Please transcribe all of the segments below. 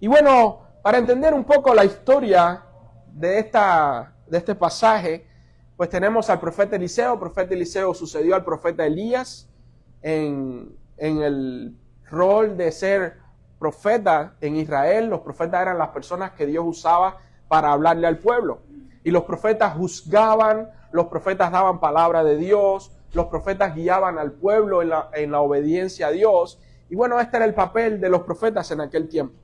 Y bueno, para entender un poco la historia de este pasaje, pues tenemos al profeta Eliseo. El profeta Eliseo sucedió al profeta Elías en el rol de ser profeta en Israel. Los profetas eran las personas que Dios usaba para hablarle al pueblo. Y los profetas juzgaban, los profetas daban palabra de Dios, los profetas guiaban al pueblo en la obediencia a Dios. Y bueno, este era el papel de los profetas en aquel tiempo.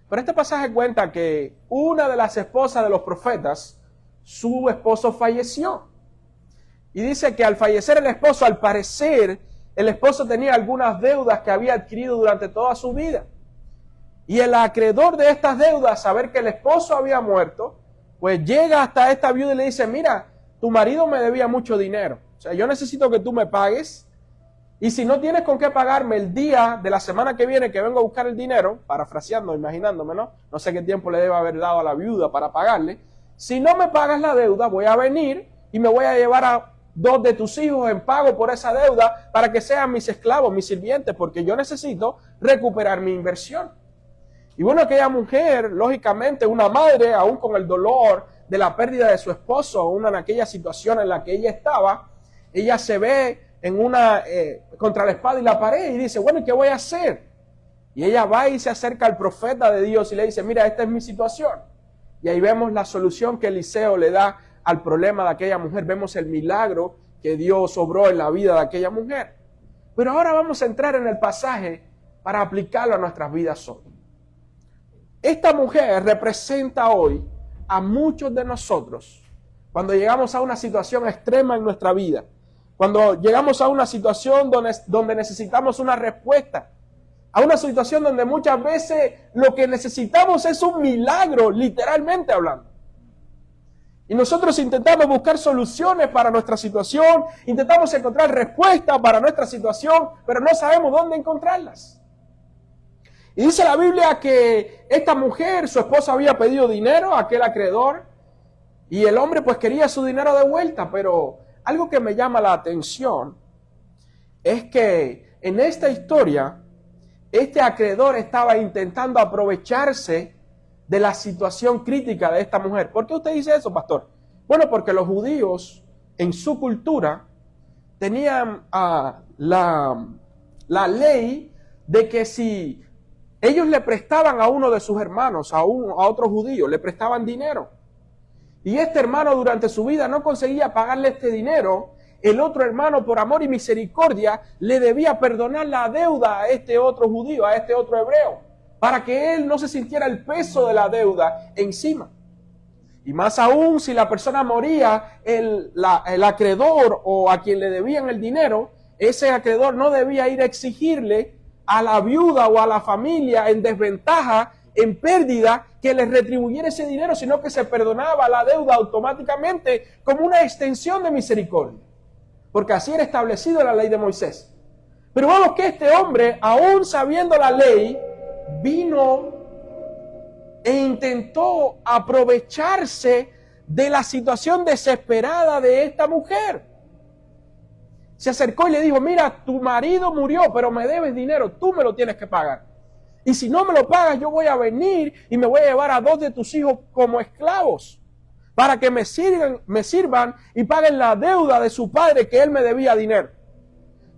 Pero este pasaje cuenta que una de las esposas de los profetas, su esposo falleció. Y dice que al fallecer el esposo, al parecer, el esposo tenía algunas deudas que había adquirido durante toda su vida. Y el acreedor de estas deudas, saber que el esposo había muerto, pues llega hasta esta viuda y le dice, mira, tu marido me debía mucho dinero. O sea, yo necesito que tú me pagues. Y si no tienes con qué pagarme el día de la semana que viene que vengo a buscar el dinero, parafraseando, imaginándome, ¿no? No sé qué tiempo le debe haber dado a la viuda para pagarle. Si no me pagas la deuda, voy a venir y me voy a llevar a 2 de tus hijos en pago por esa deuda para que sean mis esclavos, mis sirvientes, porque yo necesito recuperar mi inversión. Y bueno, aquella mujer, lógicamente, una madre, aún con el dolor de la pérdida de su esposo, en aquella situación en la que ella estaba, ella se ve contra la espada y la pared y dice, bueno, ¿y qué voy a hacer? Y ella va y se acerca al profeta de Dios y le dice, mira, esta es mi situación. Y ahí vemos la solución que Eliseo le da al problema de aquella mujer. Vemos el milagro que Dios obró en la vida de aquella mujer. Pero ahora vamos a entrar en el pasaje para aplicarlo a nuestras vidas hoy. Esta mujer representa hoy a muchos de nosotros cuando llegamos a una situación extrema en nuestra vida. Cuando llegamos a una situación donde necesitamos una respuesta, a una situación donde muchas veces lo que necesitamos es un milagro, literalmente hablando. Y nosotros intentamos buscar soluciones para nuestra situación, intentamos encontrar respuestas para nuestra situación, pero no sabemos dónde encontrarlas. Y dice la Biblia que esta mujer, su esposo había pedido dinero a aquel acreedor, y el hombre pues quería su dinero de vuelta, pero algo que me llama la atención es que en esta historia, este acreedor estaba intentando aprovecharse de la situación crítica de esta mujer. ¿Por qué usted dice eso, pastor? Bueno, porque los judíos en su cultura tenían la ley de que si ellos le prestaban a uno de sus hermanos, a otro judío, le prestaban dinero, y este hermano durante su vida no conseguía pagarle este dinero, el otro hermano por amor y misericordia le debía perdonar la deuda a este otro judío, a este otro hebreo, para que él no se sintiera el peso de la deuda encima. Y más aún si la persona moría, el acreedor o a quien le debían el dinero, ese acreedor no debía ir a exigirle a la viuda o a la familia en desventaja, en pérdida, que les retribuyera ese dinero, sino que se perdonaba la deuda automáticamente como una extensión de misericordia. Porque así era establecido en la ley de Moisés. Pero vemos que este hombre, aún sabiendo la ley, vino e intentó aprovecharse de la situación desesperada de esta mujer. Se acercó y le dijo, mira, tu marido murió, pero me debes dinero, tú me lo tienes que pagar. Y si no me lo pagas, yo voy a venir y me voy a llevar a 2 de tus hijos como esclavos para que me sirvan y paguen la deuda de su padre que él me debía dinero.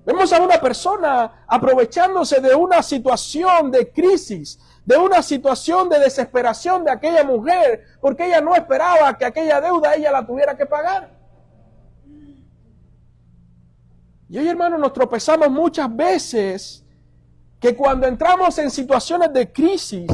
Vemos a una persona aprovechándose de una situación de crisis, de una situación de desesperación de aquella mujer, porque ella no esperaba que aquella deuda ella la tuviera que pagar. Y hoy, hermanos, nos tropezamos muchas veces que cuando entramos en situaciones de crisis,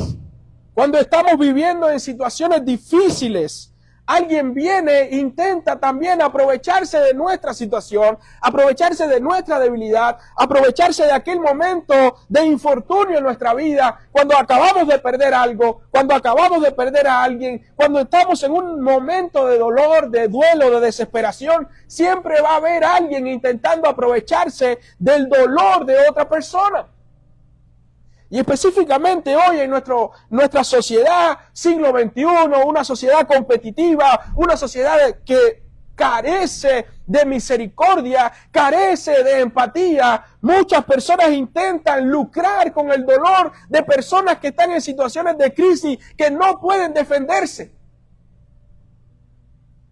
cuando estamos viviendo en situaciones difíciles, alguien viene e intenta también aprovecharse de nuestra situación, aprovecharse de nuestra debilidad, aprovecharse de aquel momento de infortunio en nuestra vida, cuando acabamos de perder algo, cuando acabamos de perder a alguien, cuando estamos en un momento de dolor, de duelo, de desesperación, siempre va a haber alguien intentando aprovecharse del dolor de otra persona. Y específicamente hoy en nuestra sociedad, siglo XXI, una sociedad competitiva, una sociedad que carece de misericordia, carece de empatía. Muchas personas intentan lucrar con el dolor de personas que están en situaciones de crisis que no pueden defenderse.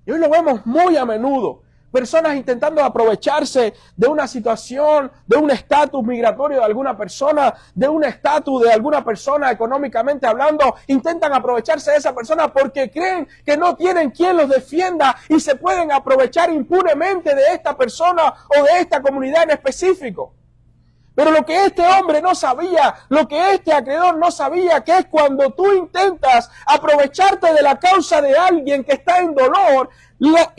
Y hoy lo vemos muy a menudo. Personas intentando aprovecharse de una situación, de un estatus migratorio de alguna persona, de un estatus de alguna persona económicamente hablando, intentan aprovecharse de esa persona porque creen que no tienen quien los defienda y se pueden aprovechar impunemente de esta persona o de esta comunidad en específico. Pero lo que este hombre no sabía, lo que este acreedor no sabía, que es cuando tú intentas aprovecharte de la causa de alguien que está en dolor,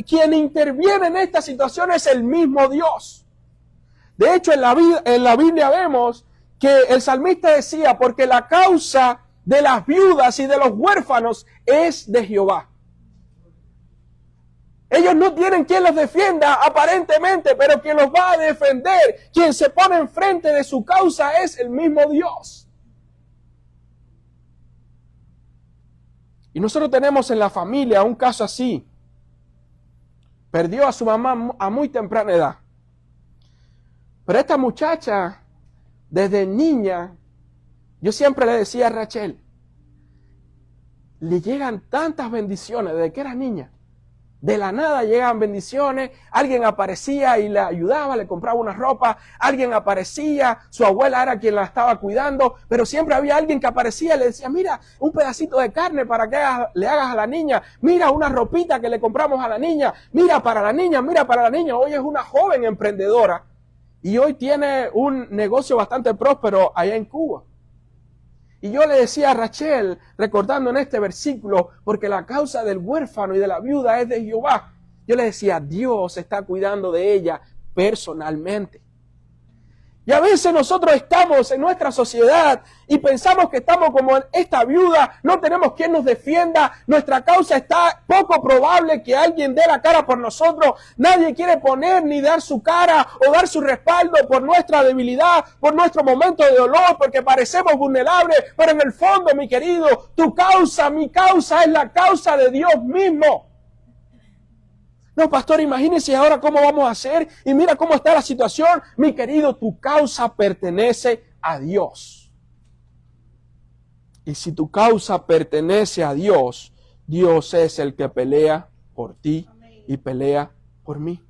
quien interviene en esta situación es el mismo Dios. De hecho, en la Biblia vemos que el salmista decía, porque la causa de las viudas y de los huérfanos es de Jehová. Ellos no tienen quien los defienda aparentemente, pero quien los va a defender, quien se pone enfrente de su causa es el mismo Dios. Y nosotros tenemos en la familia un caso así. Perdió a su mamá a muy temprana edad. Pero esta muchacha, desde niña, yo siempre le decía a Rachel, le llegan tantas bendiciones desde que era niña. De la nada llegaban bendiciones, alguien aparecía y le ayudaba, le compraba una ropa, alguien aparecía, su abuela era quien la estaba cuidando, pero siempre había alguien que aparecía y le decía, mira, un pedacito de carne para que le hagas a la niña, mira una ropita que le compramos a la niña, mira para la niña, mira para la niña. Hoy es una joven emprendedora y hoy tiene un negocio bastante próspero allá en Cuba. Y yo le decía a Rachel, recordando en este versículo, porque la causa del huérfano y de la viuda es de Jehová. Yo le decía, Dios está cuidando de ella personalmente. Y a veces nosotros estamos en nuestra sociedad y pensamos que estamos como esta viuda, no tenemos quien nos defienda, nuestra causa está poco probable que alguien dé la cara por nosotros, nadie quiere poner ni dar su cara o dar su respaldo por nuestra debilidad, por nuestro momento de dolor, porque parecemos vulnerables, pero en el fondo, mi querido, tu causa, mi causa es la causa de Dios mismo. No, pastor, imagínense ahora cómo vamos a hacer y mira cómo está la situación. Mi querido, tu causa pertenece a Dios. Y si tu causa pertenece a Dios, Dios es el que pelea por ti y pelea por mí.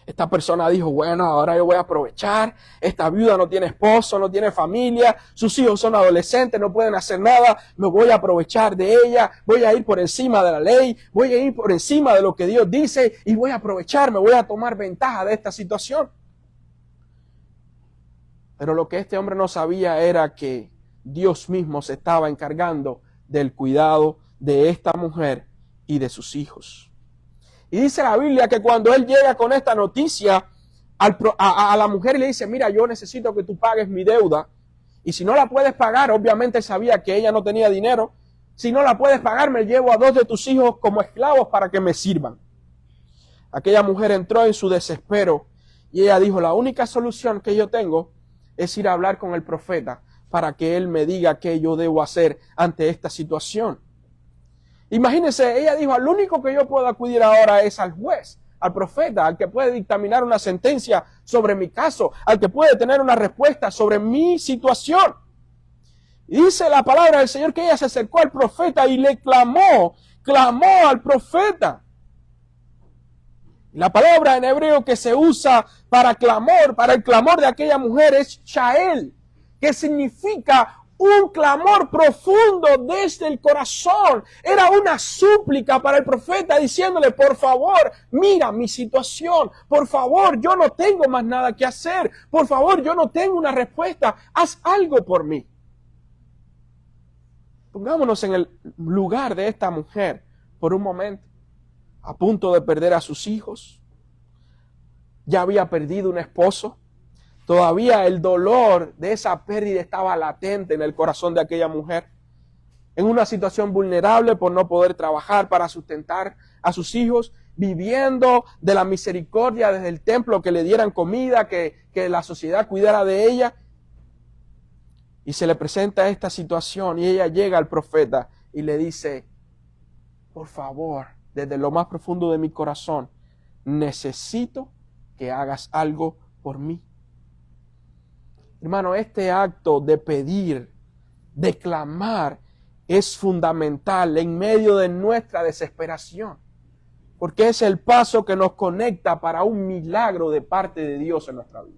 Esta persona dijo, bueno, ahora yo voy a aprovechar, esta viuda no tiene esposo, no tiene familia, sus hijos son adolescentes, no pueden hacer nada, me voy a aprovechar de ella, voy a ir por encima de la ley, voy a ir por encima de lo que Dios dice y voy a aprovechar, me voy a tomar ventaja de esta situación. Pero lo que este hombre no sabía era que Dios mismo se estaba encargando del cuidado de esta mujer y de sus hijos. Y dice la Biblia que cuando él llega con esta noticia a la mujer y le dice, mira, yo necesito que tú pagues mi deuda. Y si no la puedes pagar, obviamente sabía que ella no tenía dinero. Si no la puedes pagar, me llevo a 2 de tus hijos como esclavos para que me sirvan. Aquella mujer entró en su desespero y ella dijo, la única solución que yo tengo es ir a hablar con el profeta para que él me diga qué yo debo hacer ante esta situación. Imagínense, ella dijo, al único que yo puedo acudir ahora es al juez, al profeta, al que puede dictaminar una sentencia sobre mi caso, al que puede tener una respuesta sobre mi situación. Y dice la palabra del Señor que ella se acercó al profeta y le clamó al profeta. La palabra en hebreo que se usa para clamor, para el clamor de aquella mujer es shael, que significa un clamor profundo desde el corazón. Era una súplica para el profeta diciéndole, por favor, mira mi situación. Por favor, yo no tengo más nada que hacer. Por favor, yo no tengo una respuesta. Haz algo por mí. Pongámonos en el lugar de esta mujer por un momento. A punto de perder a sus hijos. Ya había perdido un esposo. Todavía el dolor de esa pérdida estaba latente en el corazón de aquella mujer. En una situación vulnerable por no poder trabajar para sustentar a sus hijos, viviendo de la misericordia desde el templo, que le dieran comida, que la sociedad cuidara de ella. Y se le presenta esta situación y ella llega al profeta y le dice, por favor, desde lo más profundo de mi corazón, necesito que hagas algo por mí. Hermano, este acto de pedir, de clamar, es fundamental en medio de nuestra desesperación, porque es el paso que nos conecta para un milagro de parte de Dios en nuestra vida.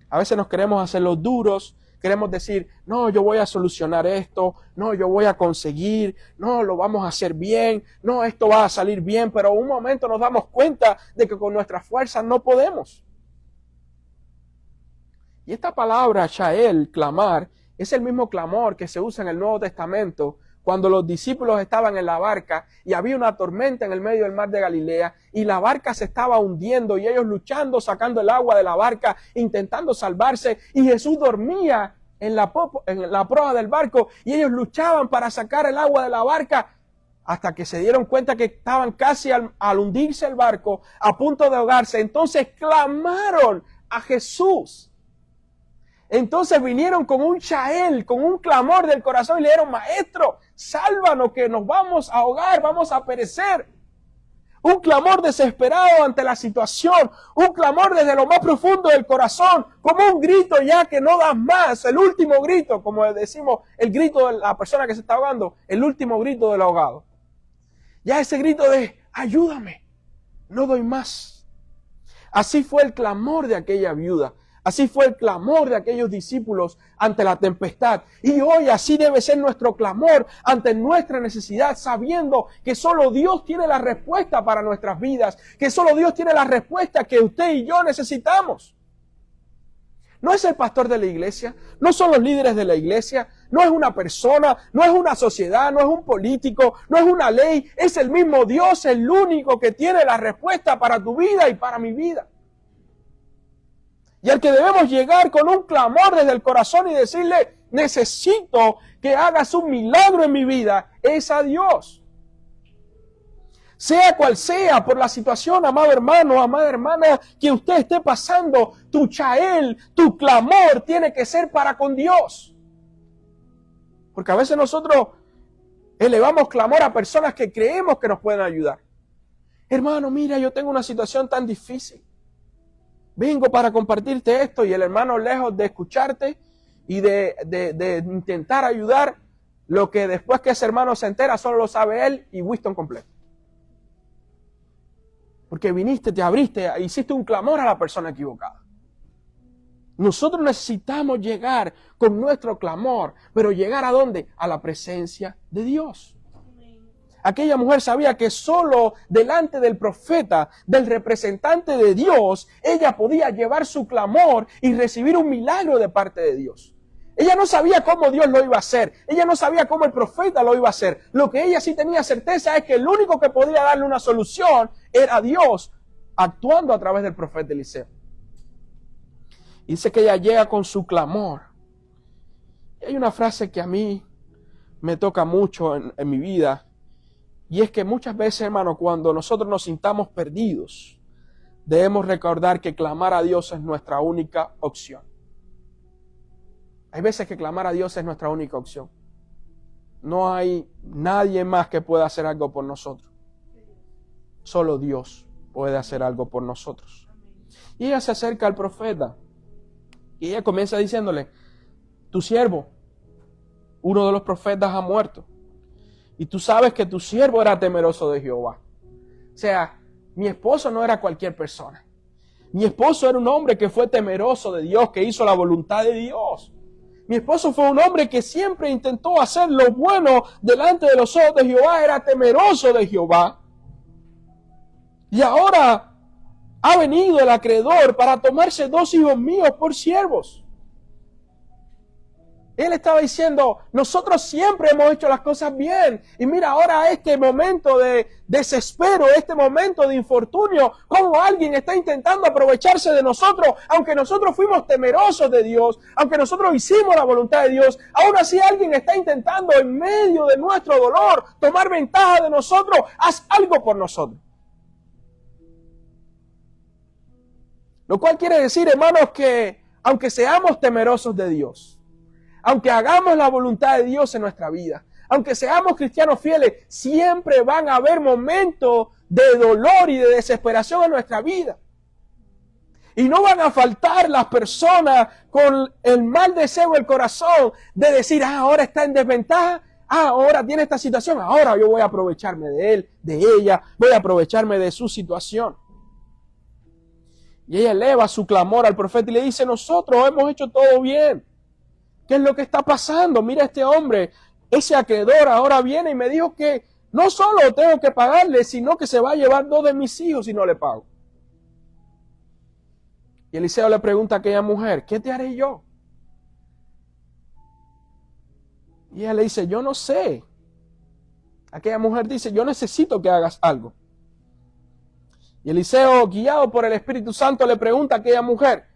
A veces nos queremos hacer los duros, queremos decir, no, yo voy a solucionar esto, no, yo voy a conseguir, no, lo vamos a hacer bien, no, esto va a salir bien, pero un momento nos damos cuenta de que con nuestras fuerzas no podemos. Y esta palabra, Shael, clamar, es el mismo clamor que se usa en el Nuevo Testamento cuando los discípulos estaban en la barca y había una tormenta en el medio del mar de Galilea y la barca se estaba hundiendo y ellos luchando, sacando el agua de la barca, intentando salvarse, y Jesús dormía en la proa del barco y ellos luchaban para sacar el agua de la barca hasta que se dieron cuenta que estaban casi al hundirse el barco, a punto de ahogarse. Entonces clamaron a Jesús. Entonces vinieron con un Shael, con un clamor del corazón y le dijeron, Maestro, sálvanos que nos vamos a ahogar, vamos a perecer. Un clamor desesperado ante la situación, un clamor desde lo más profundo del corazón, como un grito ya que no das más, el último grito, como decimos, el grito de la persona que se está ahogando, el último grito del ahogado. Ya ese grito de, ayúdame, no doy más. Así fue el clamor de aquella viuda. Así fue el clamor de aquellos discípulos ante la tempestad. Y hoy así debe ser nuestro clamor ante nuestra necesidad, sabiendo que solo Dios tiene la respuesta para nuestras vidas, que solo Dios tiene la respuesta que usted y yo necesitamos. No es el pastor de la iglesia, no son los líderes de la iglesia, no es una persona, no es una sociedad, no es un político, no es una ley, es el mismo Dios, el único que tiene la respuesta para tu vida y para mi vida. Y al que debemos llegar con un clamor desde el corazón y decirle, necesito que hagas un milagro en mi vida, es a Dios. Sea cual sea por la situación, amado hermano, amada hermana, que usted esté pasando, tu Shael, tu clamor tiene que ser para con Dios. Porque a veces nosotros elevamos clamor a personas que creemos que nos pueden ayudar. Hermano, mira, yo tengo una situación tan difícil. Vengo para compartirte esto, y el hermano, lejos de escucharte y de intentar ayudar, lo que después que ese hermano se entera solo lo sabe él y Winston completo. Porque viniste, te abriste, hiciste un clamor a la persona equivocada. Nosotros necesitamos llegar con nuestro clamor, pero ¿llegar a dónde? A la presencia de Dios. Aquella mujer sabía que solo delante del profeta, del representante de Dios, ella podía llevar su clamor y recibir un milagro de parte de Dios. Ella no sabía cómo Dios lo iba a hacer. Ella no sabía cómo el profeta lo iba a hacer. Lo que ella sí tenía certeza es que el único que podía darle una solución era Dios, actuando a través del profeta Eliseo. Dice que ella llega con su clamor. Y hay una frase que a mí me toca mucho en mi vida. Y es que muchas veces, hermano, cuando nosotros nos sintamos perdidos, debemos recordar que clamar a Dios es nuestra única opción. Hay veces que clamar a Dios es nuestra única opción. No hay nadie más que pueda hacer algo por nosotros. Solo Dios puede hacer algo por nosotros. Y ella se acerca al profeta y ella comienza diciéndole, tu siervo, uno de los profetas, ha muerto. Y tú sabes que tu siervo era temeroso de Jehová. O sea, mi esposo no era cualquier persona. Mi esposo era un hombre que fue temeroso de Dios, que hizo la voluntad de Dios. Mi esposo fue un hombre que siempre intentó hacer lo bueno delante de los ojos de Jehová, era temeroso de Jehová. Y ahora ha venido el acreedor para tomarse 2 hijos míos por siervos. Él estaba diciendo, nosotros siempre hemos hecho las cosas bien. Y mira ahora este momento de desespero, este momento de infortunio, como alguien está intentando aprovecharse de nosotros, aunque nosotros fuimos temerosos de Dios, aunque nosotros hicimos la voluntad de Dios, aún así alguien está intentando en medio de nuestro dolor tomar ventaja de nosotros. Haz algo por nosotros. Lo cual quiere decir, hermanos, que aunque seamos temerosos de Dios, aunque hagamos la voluntad de Dios en nuestra vida, aunque seamos cristianos fieles, siempre van a haber momentos de dolor y de desesperación en nuestra vida. Y no van a faltar las personas con el mal deseo del corazón de decir, ahora está en desventaja, ahora tiene esta situación, ahora yo voy a aprovecharme de él, de ella, voy a aprovecharme de su situación. Y ella eleva su clamor al profeta y le dice, nosotros hemos hecho todo bien. ¿Qué es lo que está pasando? Mira, este hombre, ese acreedor ahora viene y me dijo que no solo tengo que pagarle, sino que se va a llevar 2 de mis hijos si no le pago. Y Eliseo le pregunta a aquella mujer, ¿qué te haré yo? Y ella le dice, yo no sé. Aquella mujer dice, yo necesito que hagas algo. Y Eliseo, guiado por el Espíritu Santo, le pregunta a aquella mujer,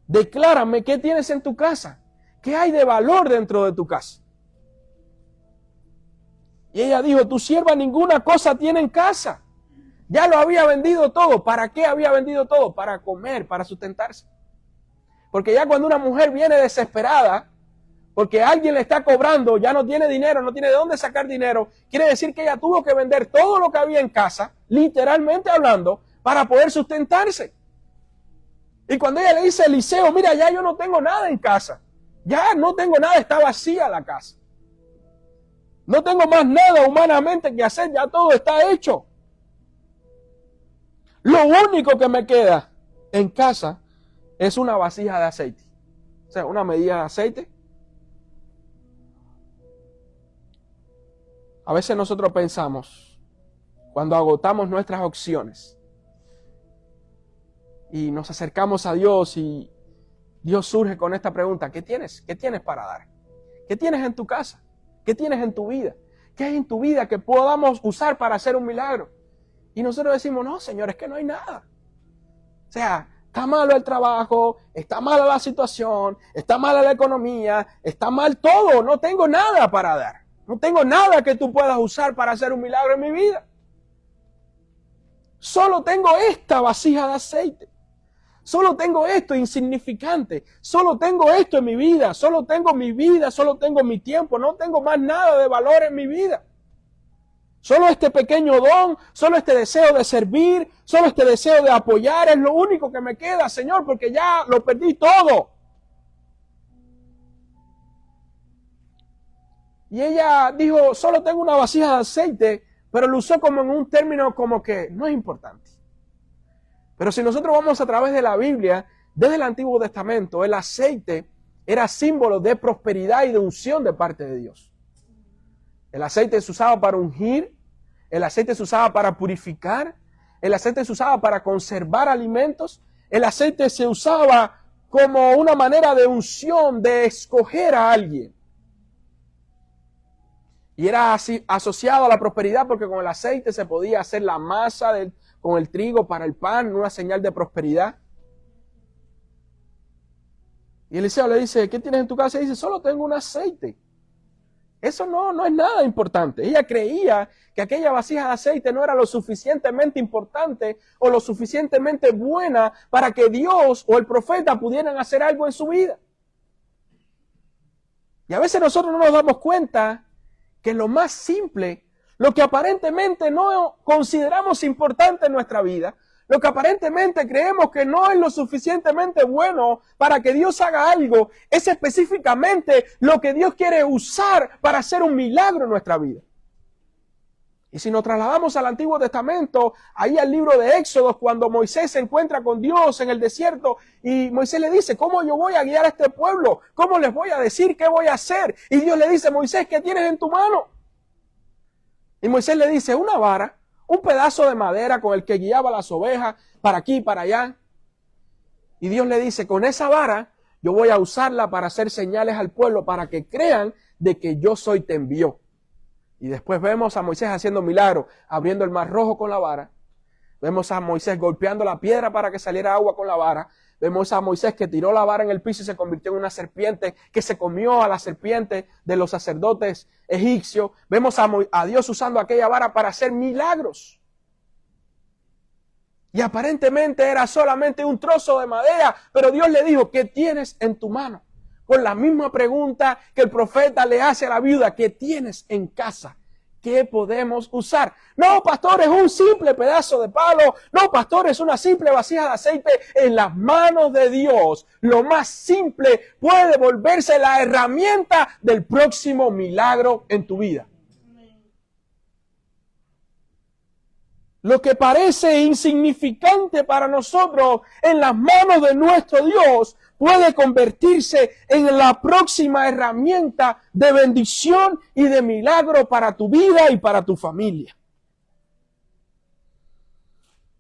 declárame qué tienes en tu casa, qué hay de valor dentro de tu casa. Y ella dijo, tu sierva ninguna cosa tiene en casa. Ya lo había vendido todo. ¿Para qué había vendido todo? Para comer, para sustentarse. Porque ya cuando una mujer viene desesperada, porque alguien le está cobrando, ya no tiene dinero, no tiene de dónde sacar dinero, quiere decir que ella tuvo que vender todo lo que había en casa, literalmente hablando, para poder sustentarse. Y cuando ella le dice a Eliseo, mira, ya yo no tengo nada en casa, ya no tengo nada, está vacía la casa. No tengo más nada humanamente que hacer, ya todo está hecho. Lo único que me queda en casa es una vasija de aceite. O sea, una medida de aceite. A veces nosotros pensamos, cuando agotamos nuestras opciones y nos acercamos a Dios y Dios surge con esta pregunta, ¿qué tienes? ¿Qué tienes para dar? ¿Qué tienes en tu casa? ¿Qué tienes en tu vida? ¿Qué hay en tu vida que podamos usar para hacer un milagro? Y nosotros decimos, no, Señor, es que no hay nada. O sea, está malo el trabajo, está mala la situación, está mala la economía, está mal todo, no tengo nada para dar. No tengo nada que tú puedas usar para hacer un milagro en mi vida. Solo tengo esta vasija de aceite. Solo tengo esto insignificante. Solo tengo esto en mi vida. Solo tengo mi vida, solo tengo mi tiempo. No tengo más nada de valor en mi vida. Solo este pequeño don, solo este deseo de servir, solo este deseo de apoyar es lo único que me queda, Señor, porque ya lo perdí todo. Y ella dijo, solo tengo una vasija de aceite, pero lo usó como en un término como que no es importante. Pero si nosotros vamos a través de la Biblia, desde el Antiguo Testamento, el aceite era símbolo de prosperidad y de unción de parte de Dios. El aceite se usaba para ungir, el aceite se usaba para purificar, el aceite se usaba para conservar alimentos, el aceite se usaba como una manera de unción, de escoger a alguien. Y era así asociado a la prosperidad porque con el aceite se podía hacer la masa con el trigo para el pan, una señal de prosperidad. Y Eliseo le dice, ¿qué tienes en tu casa? Y dice, solo tengo un aceite. Eso no es nada importante. Ella creía que aquella vasija de aceite no era lo suficientemente importante o lo suficientemente buena para que Dios o el profeta pudieran hacer algo en su vida. Y a veces nosotros no nos damos cuenta que lo más simple, lo que aparentemente no consideramos importante en nuestra vida, lo que aparentemente creemos que no es lo suficientemente bueno para que Dios haga algo, es específicamente lo que Dios quiere usar para hacer un milagro en nuestra vida. Y si nos trasladamos al Antiguo Testamento, ahí al libro de Éxodo, cuando Moisés se encuentra con Dios en el desierto y Moisés le dice, ¿cómo yo voy a guiar a este pueblo? ¿Cómo les voy a decir qué voy a hacer? Y Dios le dice, Moisés, ¿qué tienes en tu mano? Y Moisés le dice, una vara, un pedazo de madera con el que guiaba las ovejas para aquí y para allá. Y Dios le dice, con esa vara yo voy a usarla para hacer señales al pueblo para que crean de que yo soy te envió. Y después vemos a Moisés haciendo milagros, abriendo el mar rojo con la vara. Vemos a Moisés golpeando la piedra para que saliera agua con la vara. Vemos a Moisés que tiró la vara en el piso y se convirtió en una serpiente, que se comió a la serpiente de los sacerdotes egipcios. Vemos a Dios usando aquella vara para hacer milagros. Y aparentemente era solamente un trozo de madera, pero Dios le dijo, ¿qué tienes en tu mano? con la misma pregunta que el profeta le hace a la viuda: ¿qué tienes en casa? ¿Qué podemos usar? No, pastor, es un simple pedazo de palo. No, pastor, es una simple vasija de aceite. En las manos de Dios, lo más simple puede volverse la herramienta del próximo milagro en tu vida. Lo que parece insignificante para nosotros en las manos de nuestro Dios puede convertirse en la próxima herramienta de bendición y de milagro para tu vida y para tu familia.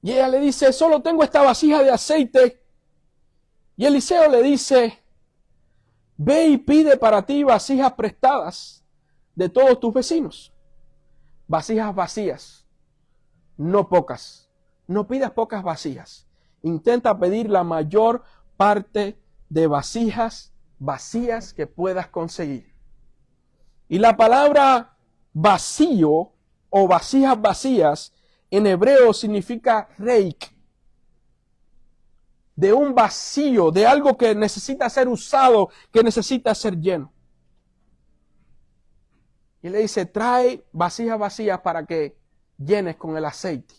Y ella le dice: solo tengo esta vasija de aceite. Y Eliseo le dice: ve y pide para ti vasijas prestadas de todos tus vecinos. Vasijas vacías, no pocas. No pidas pocas vasijas. Intenta pedir la mayor parte de vasijas vacías que puedas conseguir. Y la palabra vacío o vasijas vacías en hebreo significa reik, de un vacío, de algo que necesita ser usado, que necesita ser lleno. Y le dice: trae vasijas vacías para que llenes con el aceite.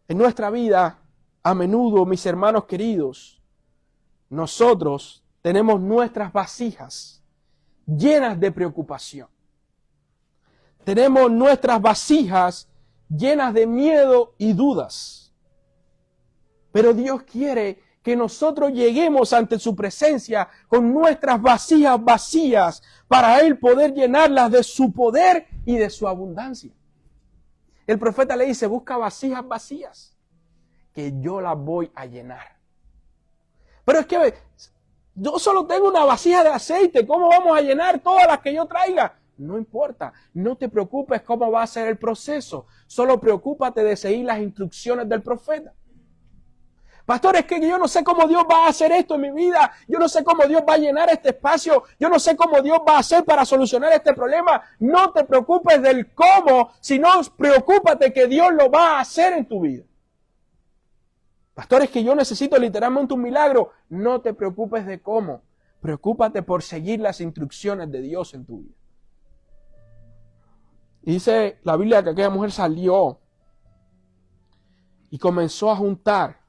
En nuestra vida, a menudo, mis hermanos queridos, nosotros tenemos nuestras vasijas llenas de preocupación. Tenemos nuestras vasijas llenas de miedo y dudas. Pero Dios quiere que nosotros lleguemos ante su presencia con nuestras vasijas vacías para Él poder llenarlas de su poder y de su abundancia. El profeta le dice: busca vasijas vacías, que yo las voy a llenar. Pero es que yo solo tengo una vasija de aceite. ¿Cómo vamos a llenar todas las que yo traiga? No importa, no te preocupes cómo va a ser el proceso. Solo preocúpate de seguir las instrucciones del profeta. Pastor, es que yo no sé cómo Dios va a hacer esto en mi vida. Yo no sé cómo Dios va a llenar este espacio. Yo no sé cómo Dios va a hacer para solucionar este problema. No te preocupes del cómo, sino preocúpate que Dios lo va a hacer en tu vida. Pastor, es que yo necesito literalmente un milagro. No te preocupes de cómo. Preocúpate por seguir las instrucciones de Dios en tu vida. Y dice la Biblia que aquella mujer salió y comenzó a juntar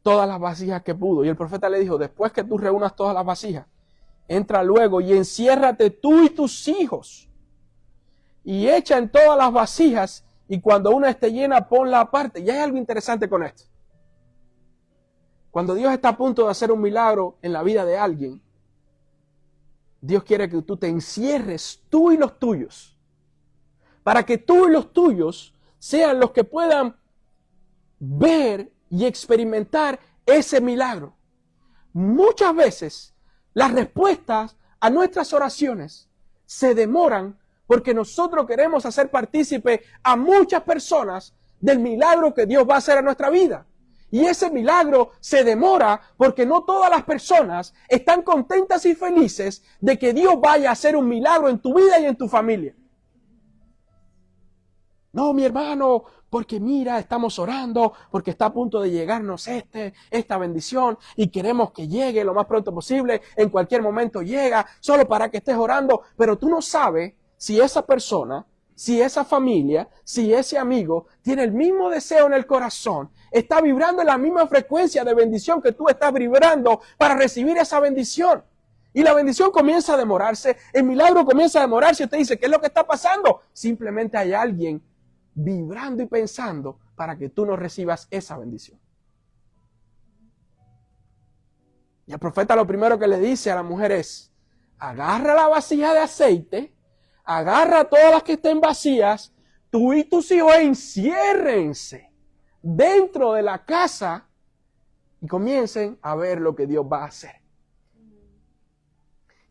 todas las vasijas que pudo. Y el profeta le dijo: después que tú reúnas todas las vasijas, entra luego y enciérrate tú y tus hijos. Y echa en todas las vasijas, y cuando una esté llena, ponla aparte. Y hay algo interesante con esto. Cuando Dios está a punto de hacer un milagro en la vida de alguien, Dios quiere que tú te encierres, tú y los tuyos, para que tú y los tuyos sean los que puedan ver y experimentar ese milagro. Muchas veces las respuestas a nuestras oraciones se demoran porque nosotros queremos hacer partícipe a muchas personas del milagro que Dios va a hacer en nuestra vida. Y ese milagro se demora porque no todas las personas están contentas y felices de que Dios vaya a hacer un milagro en tu vida y en tu familia. No, mi hermano, porque mira, estamos orando, porque está a punto de llegarnos esta bendición y queremos que llegue lo más pronto posible. En cualquier momento llega, solo para que estés orando. Pero tú no sabes si esa persona, si esa familia, si ese amigo tiene el mismo deseo en el corazón, está vibrando en la misma frecuencia de bendición que tú estás vibrando para recibir esa bendición. Y la bendición comienza a demorarse, el milagro comienza a demorarse y usted dice: ¿qué es lo que está pasando? Simplemente hay alguien vibrando y pensando para que tú no recibas esa bendición. Y el profeta lo primero que le dice a la mujer es: agarra la vasija de aceite, agarra todas las que estén vacías, tú y tus hijos enciérrense dentro de la casa y comiencen a ver lo que Dios va a hacer.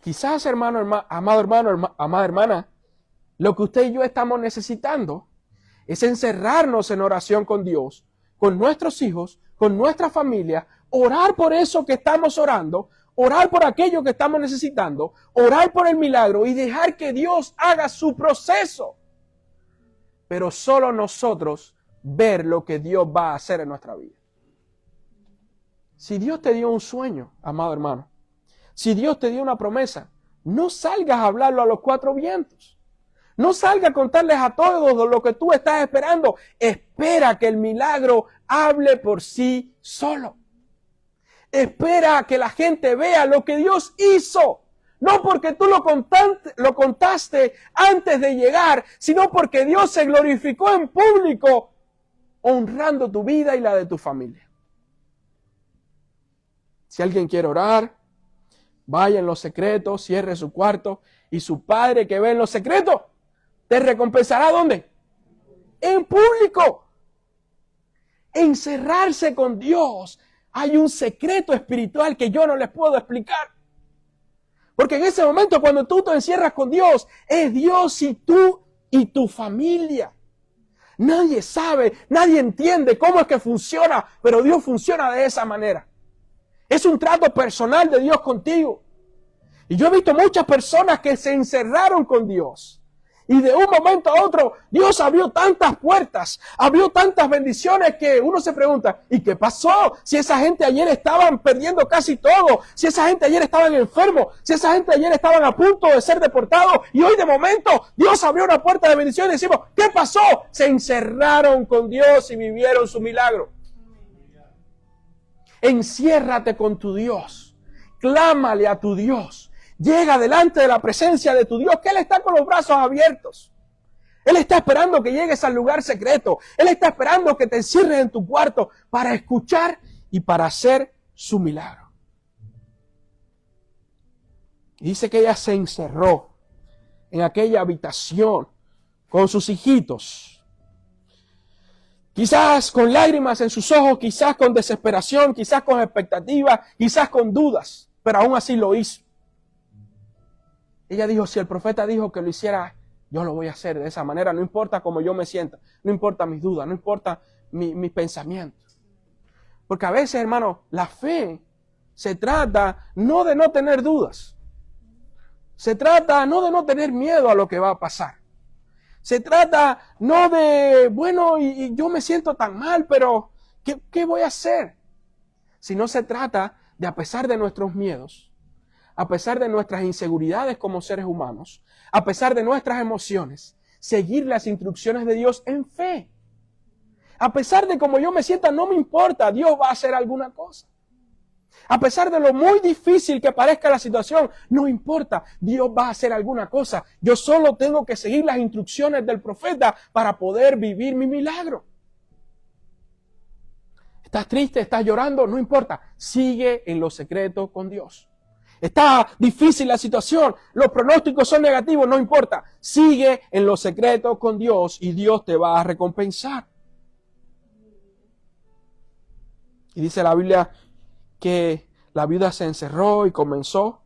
Quizás, amado hermano, amada hermana, lo que usted y yo estamos necesitando es encerrarnos en oración con Dios, con nuestros hijos, con nuestra familia, orar por eso que estamos orando, orar por aquello que estamos necesitando, orar por el milagro y dejar que Dios haga su proceso. Pero solo nosotros ver lo que Dios va a hacer en nuestra vida. Si Dios te dio un sueño, amado hermano, si Dios te dio una promesa, no salgas a hablarlo a los cuatro vientos. No salgas a contarles a todos lo que tú estás esperando. Espera que el milagro hable por sí solo. Espera que la gente vea lo que Dios hizo. No porque tú lo contaste antes de llegar, sino porque Dios se glorificó en público, honrando tu vida y la de tu familia. Si alguien quiere orar, vaya en los secretos, cierre su cuarto y su Padre que ve en los secretos te recompensará ¿dónde? En público. Encerrarse con Dios. Hay un secreto espiritual que yo no les puedo explicar. Porque en ese momento cuando tú te encierras con Dios, es Dios y tú y tu familia. Nadie sabe, nadie entiende cómo es que funciona, pero Dios funciona de esa manera. Es un trato personal de Dios contigo. Y yo he visto muchas personas que se encerraron con Dios. Y de un momento a otro, Dios abrió tantas puertas, abrió tantas bendiciones que uno se pregunta, ¿y qué pasó? Si esa gente ayer estaban perdiendo casi todo, si esa gente ayer estaban enfermos, si esa gente ayer estaban a punto de ser deportados, y hoy de momento Dios abrió una puerta de bendición y decimos, ¿qué pasó? Se encerraron con Dios y vivieron su milagro. Enciérrate con tu Dios, clámale a tu Dios. Llega delante de la presencia de tu Dios, que Él está con los brazos abiertos. Él está esperando que llegues al lugar secreto. Él está esperando que te encierres en tu cuarto para escuchar y para hacer su milagro. Y dice que ella se encerró en aquella habitación con sus hijitos. Quizás con lágrimas en sus ojos, quizás con desesperación, quizás con expectativa, quizás con dudas, pero aún así lo hizo. Ella dijo, si el profeta dijo que lo hiciera, yo lo voy a hacer de esa manera. No importa cómo yo me sienta, no importa mis dudas, no importa mis pensamientos. Porque a veces, hermano, la fe se trata no de no tener dudas. Se trata no de no tener miedo a lo que va a pasar. Se trata no de, bueno, y yo me siento tan mal, pero ¿qué voy a hacer? Sino se trata de, a pesar de nuestros miedos, a pesar de nuestras inseguridades como seres humanos, a pesar de nuestras emociones, seguir las instrucciones de Dios en fe. A pesar de cómo yo me sienta, no me importa, Dios va a hacer alguna cosa. A pesar de lo muy difícil que parezca la situación, no importa, Dios va a hacer alguna cosa. Yo solo tengo que seguir las instrucciones del profeta para poder vivir mi milagro. ¿Estás triste? ¿Estás llorando? No importa, sigue en lo secreto con Dios. Está difícil la situación, los pronósticos son negativos, no importa. Sigue en lo secreto con Dios y Dios te va a recompensar. Y dice la Biblia que la viuda se encerró y comenzó.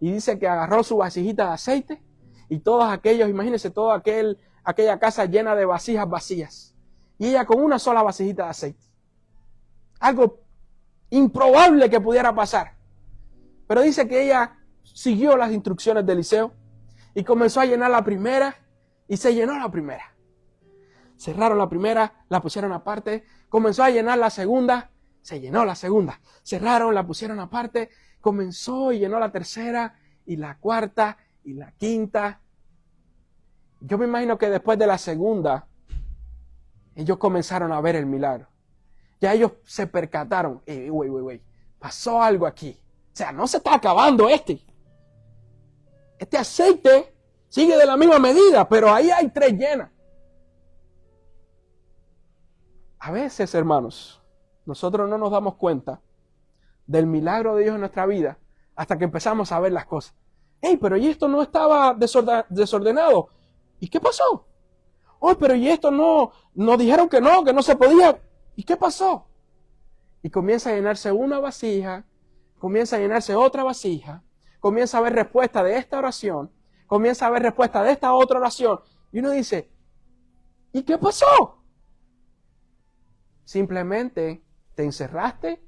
Y dice que agarró su vasijita de aceite y todos aquellos, imagínense, toda aquella casa llena de vasijas vacías. Y ella con una sola vasijita de aceite. Algo improbable que pudiera pasar. Pero dice que ella siguió las instrucciones de Eliseo y comenzó a llenar la primera y se llenó la primera. Cerraron la primera, la pusieron aparte, comenzó a llenar la segunda, se llenó la segunda. Cerraron, la pusieron aparte, comenzó y llenó la tercera y la cuarta y la quinta. Yo me imagino que después de la segunda, ellos comenzaron a ver el milagro. Ya ellos se percataron, pasó algo aquí. O sea, no se está acabando este aceite sigue de la misma medida, pero ahí hay 3 llenas. A veces, hermanos, nosotros no nos damos cuenta del milagro de Dios en nuestra vida hasta que empezamos a ver las cosas. Pero ¿y esto no estaba desordenado? ¿Y qué pasó? Pero ¿y esto no dijeron que no se podía? ¿Y qué pasó? Y comienza a llenarse una vasija, comienza a llenarse otra vasija, comienza a haber respuesta de esta oración, comienza a haber respuesta de esta otra oración. Y uno dice, ¿y qué pasó? Simplemente te encerraste,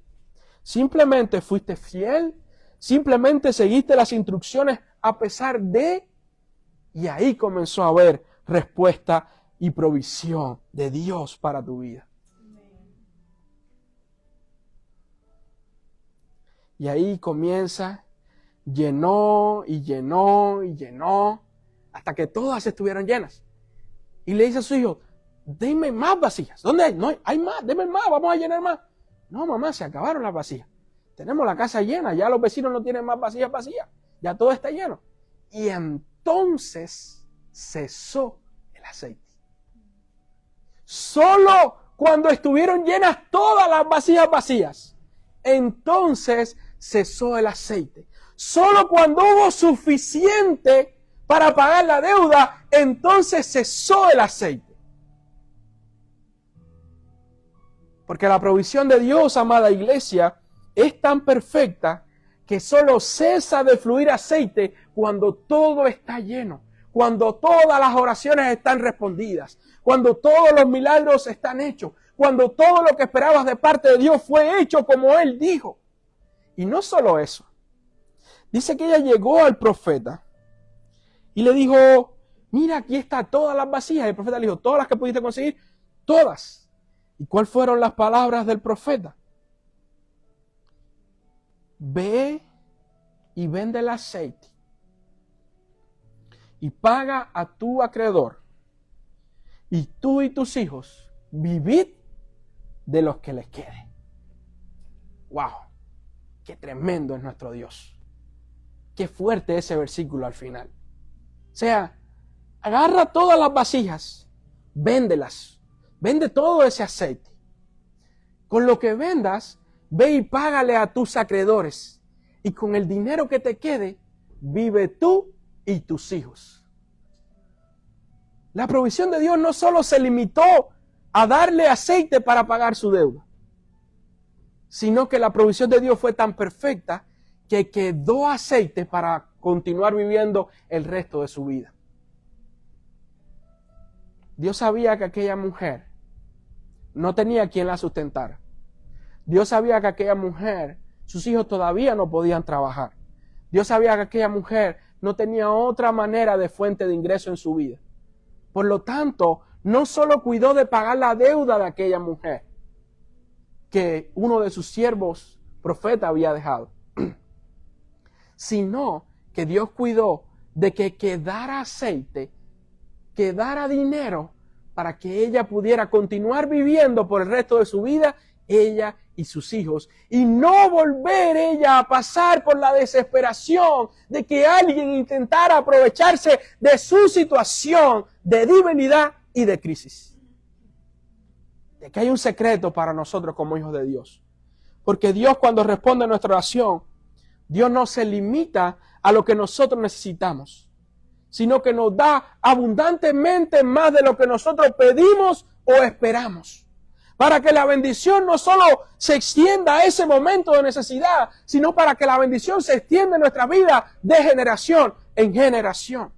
simplemente fuiste fiel, simplemente seguiste las instrucciones a pesar de, y ahí comenzó a haber respuesta y provisión de Dios para tu vida. Y ahí comienza, llenó y llenó y llenó, hasta que todas estuvieron llenas. Y le dice a su hijo, denme más vasijas. ¿Dónde hay? No hay más, denme más, vamos a llenar más. No, mamá, se acabaron las vasijas. Tenemos la casa llena, ya los vecinos no tienen más vasijas vacías. Ya todo está lleno. Y entonces cesó el aceite. Solo cuando estuvieron llenas todas las vasijas vacías, entonces cesó el aceite. Solo cuando hubo suficiente para pagar la deuda, entonces cesó el aceite. Porque la provisión de Dios, amada iglesia, es tan perfecta que solo cesa de fluir aceite cuando todo está lleno, cuando todas las oraciones están respondidas, cuando todos los milagros están hechos, cuando todo lo que esperabas de parte de Dios fue hecho como Él dijo. Y no solo eso. Dice que ella llegó al profeta y le dijo, mira, aquí están todas las vasijas. Y el profeta le dijo, todas las que pudiste conseguir, todas. ¿Y cuáles fueron las palabras del profeta? Ve y vende el aceite y paga a tu acreedor, y tú y tus hijos vivid de los que les quede. ¡Wow! ¡Qué tremendo es nuestro Dios! ¡Qué fuerte ese versículo al final! O sea, agarra todas las vasijas, véndelas, vende todo ese aceite. Con lo que vendas, ve y págale a tus acreedores, y con el dinero que te quede, vive tú y tus hijos. La provisión de Dios no solo se limitó a darle aceite para pagar su deuda, sino que la provisión de Dios fue tan perfecta que quedó aceite para continuar viviendo el resto de su vida. Dios sabía que aquella mujer no tenía quien la sustentara. Dios sabía que aquella mujer, sus hijos todavía no podían trabajar. Dios sabía que aquella mujer no tenía otra manera de fuente de ingreso en su vida. Por lo tanto, no solo cuidó de pagar la deuda de aquella mujer que uno de sus siervos profeta había dejado, sino que Dios cuidó de que quedara aceite, quedara dinero para que ella pudiera continuar viviendo por el resto de su vida, ella y sus hijos, y no volver ella a pasar por la desesperación de que alguien intentara aprovecharse de su situación de debilidad y de crisis. De que hay un secreto para nosotros como hijos de Dios. Porque Dios, cuando responde a nuestra oración, Dios no se limita a lo que nosotros necesitamos, sino que nos da abundantemente más de lo que nosotros pedimos o esperamos. Para que la bendición no solo se extienda a ese momento de necesidad, sino para que la bendición se extienda en nuestra vida de generación en generación.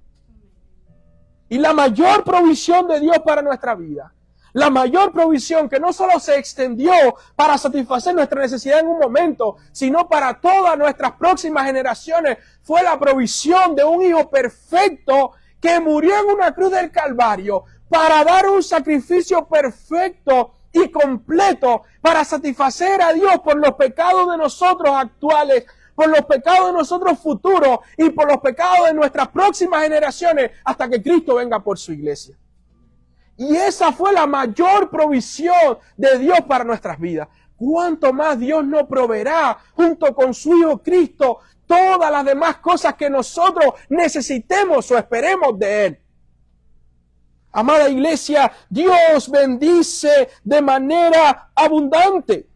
Y la mayor provisión de Dios para nuestra vida, la mayor provisión que no solo se extendió para satisfacer nuestra necesidad en un momento, sino para todas nuestras próximas generaciones, fue la provisión de un Hijo perfecto que murió en una cruz del Calvario para dar un sacrificio perfecto y completo para satisfacer a Dios por los pecados de nosotros actuales, por los pecados de nosotros futuros y por los pecados de nuestras próximas generaciones hasta que Cristo venga por su iglesia. Y esa fue la mayor provisión de Dios para nuestras vidas. ¿Cuánto más Dios nos proveerá junto con su Hijo Cristo todas las demás cosas que nosotros necesitemos o esperemos de Él? Amada iglesia, Dios bendice de manera abundante.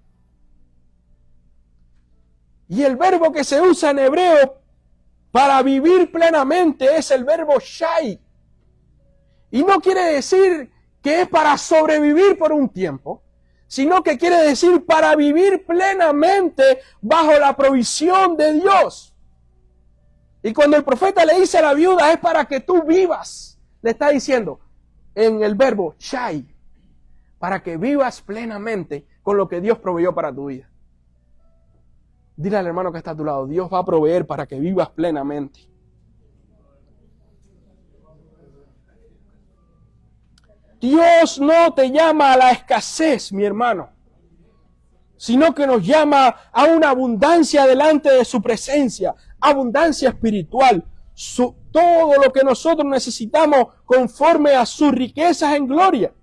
Y el verbo que se usa en hebreo para vivir plenamente es el verbo shai. Y no quiere decir que es para sobrevivir por un tiempo, sino que quiere decir para vivir plenamente bajo la provisión de Dios. Y cuando el profeta le dice a la viuda es para que tú vivas, le está diciendo en el verbo shai, para que vivas plenamente con lo que Dios proveyó para tu vida. Dile al hermano que está a tu lado, Dios va a proveer para que vivas plenamente. Dios no te llama a la escasez, mi hermano. sino que nos llama a una abundancia delante de su presencia, abundancia espiritual, todo lo que nosotros necesitamos conforme a sus riquezas en gloria.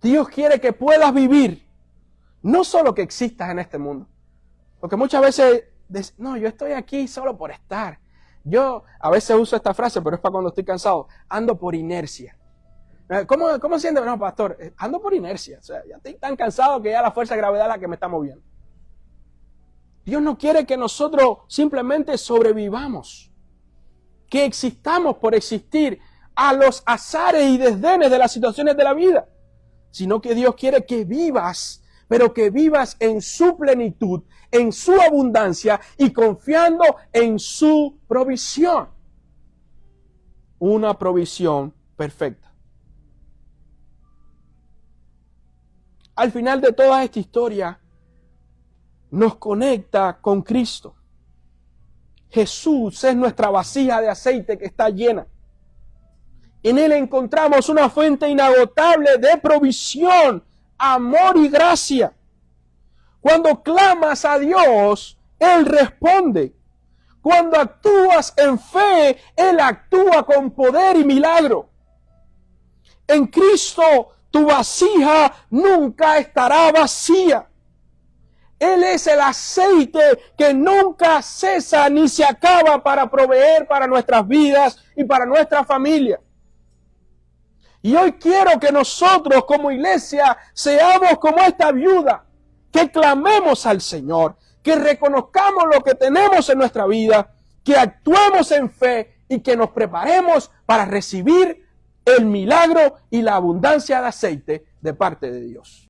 Dios quiere que puedas vivir, no solo que existas en este mundo, porque muchas veces, no, yo estoy aquí solo por estar. Yo a veces uso esta frase, pero es para cuando estoy cansado, ando por inercia. ¿Cómo sientes? No, pastor, ando por inercia. O sea, ya estoy tan cansado que ya la fuerza de gravedad es la que me está moviendo. Dios no quiere que nosotros simplemente sobrevivamos, que existamos por existir a los azares y desdenes de las situaciones de la vida, sino que Dios quiere que vivas, pero que vivas en su plenitud, en su abundancia y confiando en su provisión. Una provisión perfecta. Al final de toda esta historia, nos conecta con Cristo. Jesús es nuestra vasija de aceite que está llena. En Él encontramos una fuente inagotable de provisión, amor y gracia. Cuando clamas a Dios, Él responde. Cuando actúas en fe, Él actúa con poder y milagro. En Cristo, tu vasija nunca estará vacía. Él es el aceite que nunca cesa ni se acaba para proveer para nuestras vidas y para nuestra familia. Y hoy quiero que nosotros como iglesia seamos como esta viuda, que clamemos al Señor, que reconozcamos lo que tenemos en nuestra vida, que actuemos en fe y que nos preparemos para recibir el milagro y la abundancia de aceite de parte de Dios.